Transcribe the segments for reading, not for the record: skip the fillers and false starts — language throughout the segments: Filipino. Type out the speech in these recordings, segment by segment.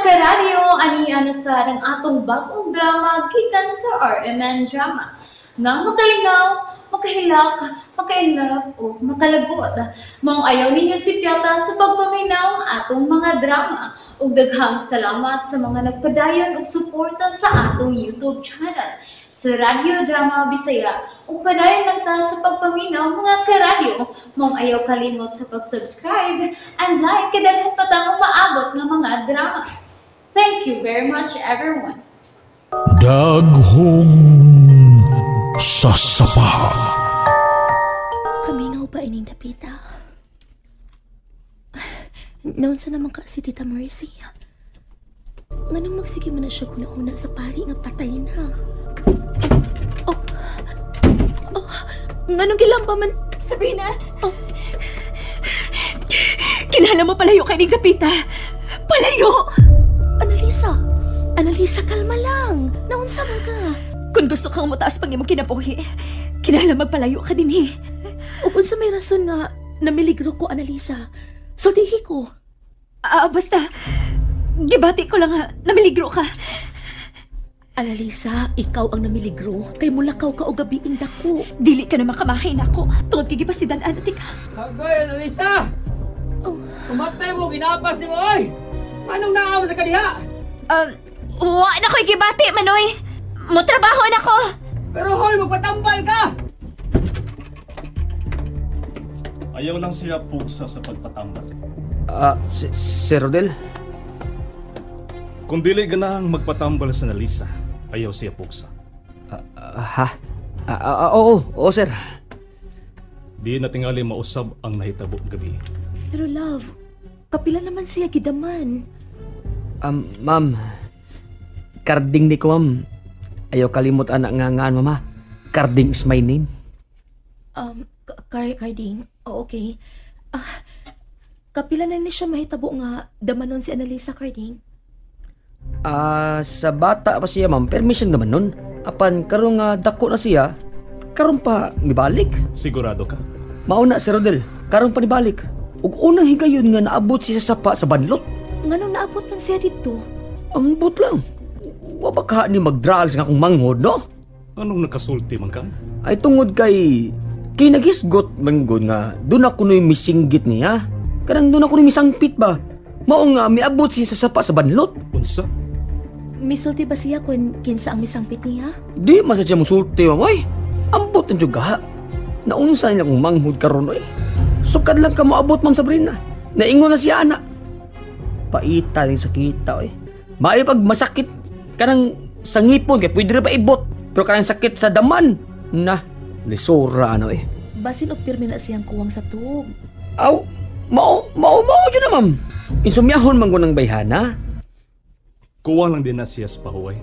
karadyo, aniya na sa ng atong bagong drama gikan sa RMN Drama. Nga makalingaw, makahilak, maka-inlove, o makalagod. Maong ayaw ninyo si Piata sa pagpaminaw ang atong mga drama. Ug daghang salamat sa mga nagpadayon ug suporta sa atong YouTube channel sa Radio Drama Bisaya. Ug padayon lang ta sa pagpaminaw mga karadyo. Maong ayaw kalimot sa pag-subscribe and like kadaghan pa tang maabot nga mga drama. Thank you very much everyone. Daghong sasapa. Kaminaw ba ining dapita? Noon sa naman ka si Tita Mercy. Nganong magsige man na siya kuna-una sa pari nga patay na. Oh. Nganong gilamba man, Sabrina? Oh. Kinala mo palayo kay ning dapita. Palayo! Annalisa, kalma lang. Naunsa man ka? Kung gusto kang mataas pang imong kinabuhi, kinala magpalayo ka dinhi. O kung sa may rason nga, namiligro ko, Annalisa. Sultihi ko. Basta, gibati ko lang nga, namiligro ka. Annalisa, ikaw ang namiligro. Kay mulakaw ka o gabiing dako. Dili ka na makamahin ako. Tungod kay gipasidan-an natin ka. Agay, Annalisa! Oh. Kumatay mo, ginapas ni mo, oy! Manong naawa sa kaliha? Wa na ko'y gibati, Manoy. Motrabaho na ko. Pero hoy, magpatambal ka! Ayaw lang siya pugsa sa pagpatambal. Si Rodel? Kung dili ganang magpatambal sa Annalisa, ayaw siya pugsa. Oo, sir. Di na tingali mausab ang nahitabo gabi. Pero love, kapila naman siya gidaman. Ma'am, karding ni ko, ma'am. Ayaw kalimot anak ngangaan, mama. Karding is my name. Karding? Okay. Kapila na ni siya mahitabo nga damanon si Annalisa, Karding? Sa bata pa siya, ma'am. Permission naman nun. Apan, karong dako na siya, karong pa nibalik. Sigurado ka? Mauna, si Rodel. Karong pa nibalik. Ug unang higayon nga naabot siya sa sapa sa banlot. Nganong naabot man siya dito? Ang but lang. Wabaka ni mag-drugs nga kung manghod, no? Anong nakasulti man ka? Ay tungod kay nagisgot man gud nga doon ako no'y misinggit niya. Karang doon ako no'y misangpit ba? Mao nga miabot siya sa sapa sa banlot. Unsa? Misulti ba siya kung kinsa ang misangpit niya? Di masa siya musulti, mamay. Ambot ang juga. Naunsa niya kung manghod karon oy. Sukad lang ka moabot, Ma'am Sabrina. Naingon na siya, anak. Paita rin sa kita, oy. Maayo pag masakit kanang sa ngipon, kaya pwede rin pa ibot. Pero kanang sakit sa daman, na, lisura, ano eh. Basin o pirmi na siyang kuwang sa tub. Aw, mao dyan na, ma'am. Insumyahon man ko ng bayhana. Kuha lang din na siya sa pahuway.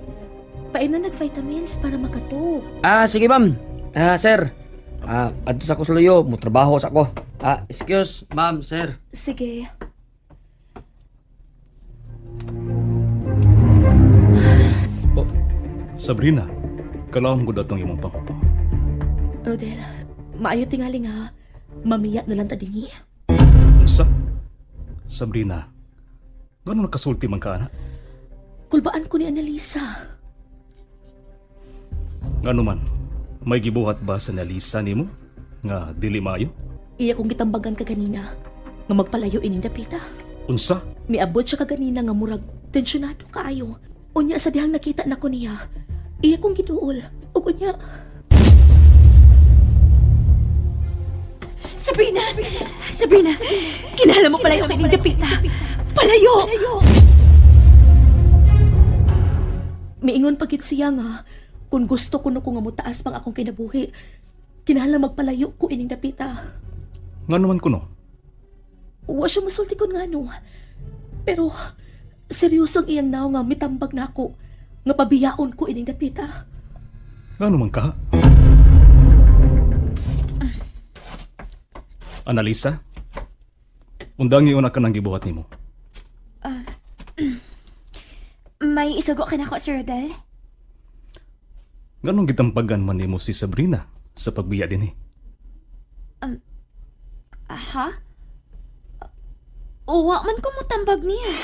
Paim na nag-vitamins para makatub. Sige, ma'am. Sir. Adto sa kusluyo, mo trabaho sa ko. Excuse, ma'am, sir. Sige. Sabrina, kalawang ko datong imong pangupo. Rodel, maayo tingali nga. Mamiya na lang ta dinhi. Unsa? Sabrina, gano'n nakasulti man ka, anak? Kulbaan ko ni Annalisa. Ngano man, may gibuhat ba sa Annalisa nimo nga dili maayo? Iya kong gitambagan ka ganina nga magpalayo ining dapita. Unsa? Miabot siya ka ganina nga murag tensyonado kaayo. Unya sa dihang nakita na ko niya. Iya kong giduol. Ug unya. Sabrina, kinala mo palayo kay ning dapita. Palayo! Miingon pagit siya nga kung gusto ko no ko nga mutaas pang akong kinabuhi. Kinahanglan magpalayo ko ining dapita. Ngano man kuno? Wa siya masulti kon ngano. Pero seryosong iyang naw nga mitambag na ako nga pabiyaon ko ining dapita. Ngano man ka? Annalisa, undangi una ka nang gibuhat nimo. May isugo ka na ko, Sir Rodel? Ganong gitampagan man nimo si Sabrina sa pagbiya din eh? Uwa man ko mo tambag niya.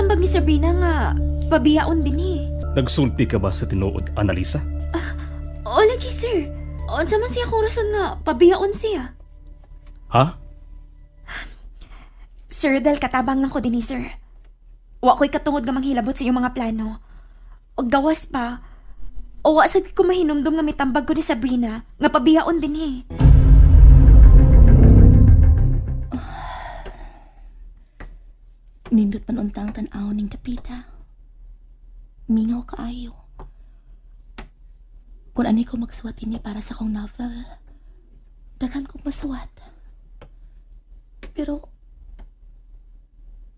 mitambag ni Sabrina nga pabiyaon din eh. Nagsulti ka ba sa tinuod, Annalisa? O lagi sir. Unsa man siya kung rason nga pabiyaon siya. Ha? Sir, dahil katabang lang ko din eh, sir. Wa ko'y katungod nga manghilabot sa iyong mga plano. O gawas pa, o wa sad ko mahinumdum nga mitambag ko ni Sabrina nga pabiyaon din eh. Nindot man untang tan-aw ning dapita. Mingaw kaayo. Kung ani ko magsuwat ini para sa kong novel, daghan kong masuwat. Pero,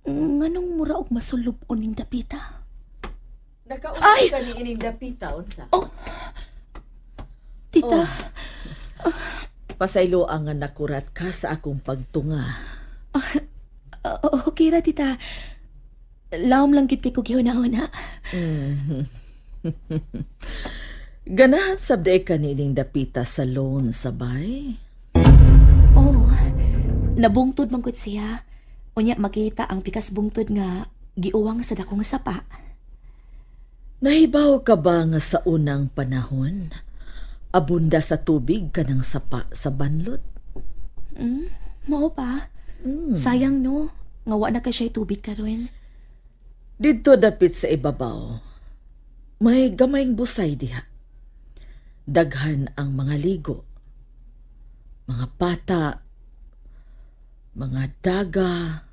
nganong mura og masulub-on ning dapita? Nakaunay ka ni ining dapita, unsa? Oh, tita, Pasaylo ang nga nakurat ka sa akong pagtunga. okay ra tita. Lawom lang gid kay ko gihuna-huna. Ganahan sabday ka ni ining dapita sa loan sabay? Oh, nabungtod man gud siya. Unya makita ang pikas bungtod nga giuwang sa dakong sapa. Nahibaw ka ba nga sa unang panahon, abunda sa tubig ka ng sapa sa banlot? Mao pa. Sayang no, nga wa na ka siya'y tubig karon. Didto dapit sa ibabaw, may gamayng busay diha. Daghan ang mga ligo, mga bata, mga daga.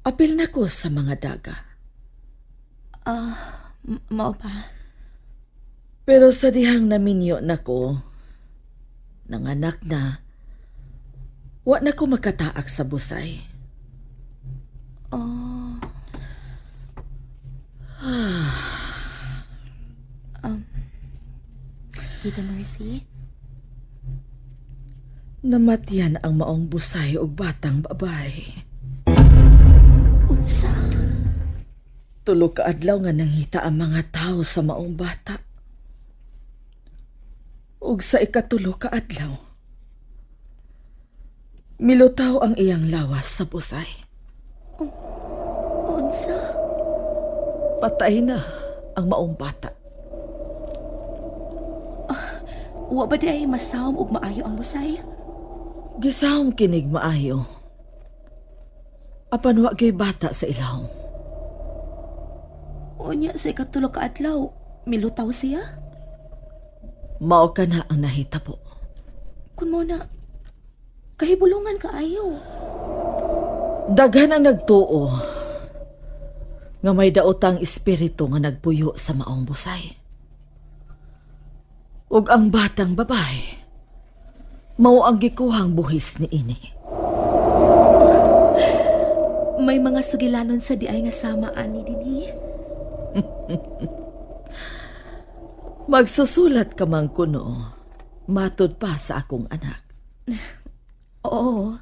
Apil na ko sa mga daga. Mao pa. Pero sa dihang naminyo na ko, nanganak na, wa na ko makataak sa busay. Tita Mercy? Namatyan ang maong busay og batang babae. Unsa? Tulo ka adlaw nga nanghita ang mga tao sa maong bata. Ug sa ikatulo ka adlaw, milutaw ang iyang lawas sa busay. Unsa? Patay na ang maong bata. Wa ba day masawom ug maayo ang busay? Gisawom kinig maayo. Apan wa gyud bata sa ilawom. Unya sa ikatulo ka adlaw, milutaw siya? Mao ka na ang nahitabo. Kun mo na, kahibulungan ka ayaw. Daghan ang nagtuo nga may daotang espiritu nga nagpuyo sa maong busay. Ug ang batang babae, mao ang gikuhang buhis ni ini. May mga sugilanon sa diay nga sama ani dinhi. Magsusulat ka man kuno, matud pa sa akong anak. Oo.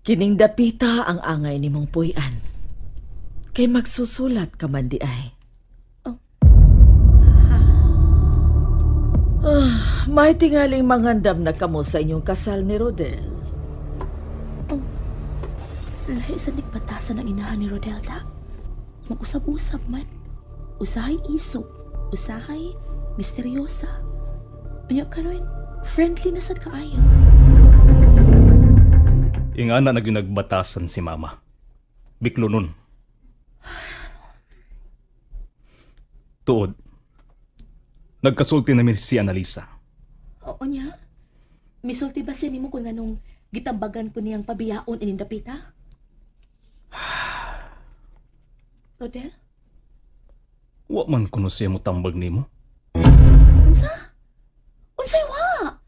Kining dapita ang angay nimong puy-an. Kay magsusulat ka man di ay. May tingaling mangandam na kamo sa inyong kasal ni Rodel. Lahi sa nagpatasan ng inahan ni Rodelda. Mag-usab-usab man. Usahay isog, usahay misteryosa. Unya karon, friendly na sad kaayo. Ingana na ginagbatasan si Mama. Biklo nun. Tuod. Nagkasulti namin si Annalisa. Oo niya. Misulti ba siya nimo kung anong gitambagan ko niyang pabiyaon inindapita? Rodel? Wa man kuno siya mo tambag nimo. Unsa? Unsay wa?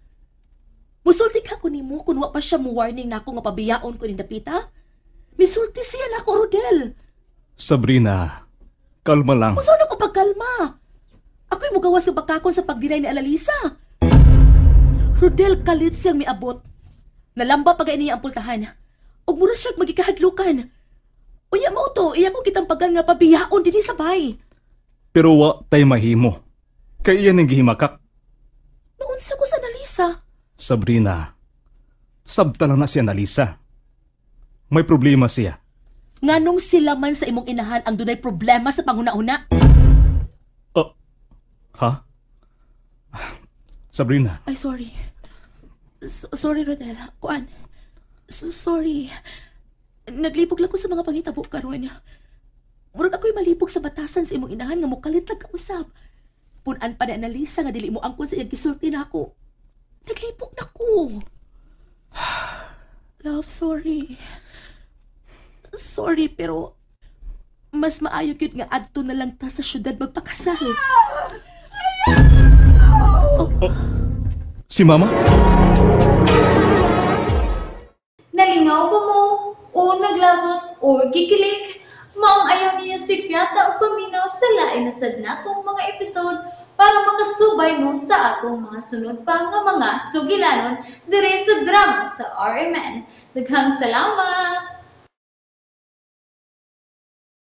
Musulti ka ko nimo kung wa pa siya mo warning nako nga pabiyaon ko inindapita? Misulti siya nako, Rodel. Sabrina, kalma lang. Usaw na ko pagkalma. Ako'y mugawas ng bakakon sa pagdinay ni Alalisa. Rodel, kalit siyang miabot. Nalamba pagay niya ang pultahan. Og mura siyang magikahadlukan. Unya mo to, iya kong kitampagan nga pabiyaon din sa bay. Pero wa tay mahimo. Kay iyan ang gihimakak. Naunsa ko sa Alalisa. Sabrina, sabta lang na si Annalisa. May problema siya. Nganong sila man sa imong inahan ang dunay problema sa panguna-una? Ha? Sabrina, Ay, sorry. Sorry, Rodel. Kuan. Sorry. Naglibog lang ko sa mga pangitabo karon. Murag ako'y malibog sa batasan sa imong inahan nga mukalit lang kausap. Punan pa ni Annalisa nga dili mo angkon sa iyang gisulti na ako. Naglibog na ko. Love, sorry. Sorry, pero mas maayo gyud nga adto na lang ta sa syudad magpakasal. si Mama? Nalingaw ba mo? O naglagot? O gikilig? Maong ayaw niya si Piata o paminaw sa lain na sad natong mga episode para makasubay mo sa atong mga sunod pa nga mga sugilanon dire sa drama sa RMN. Daghang salamat!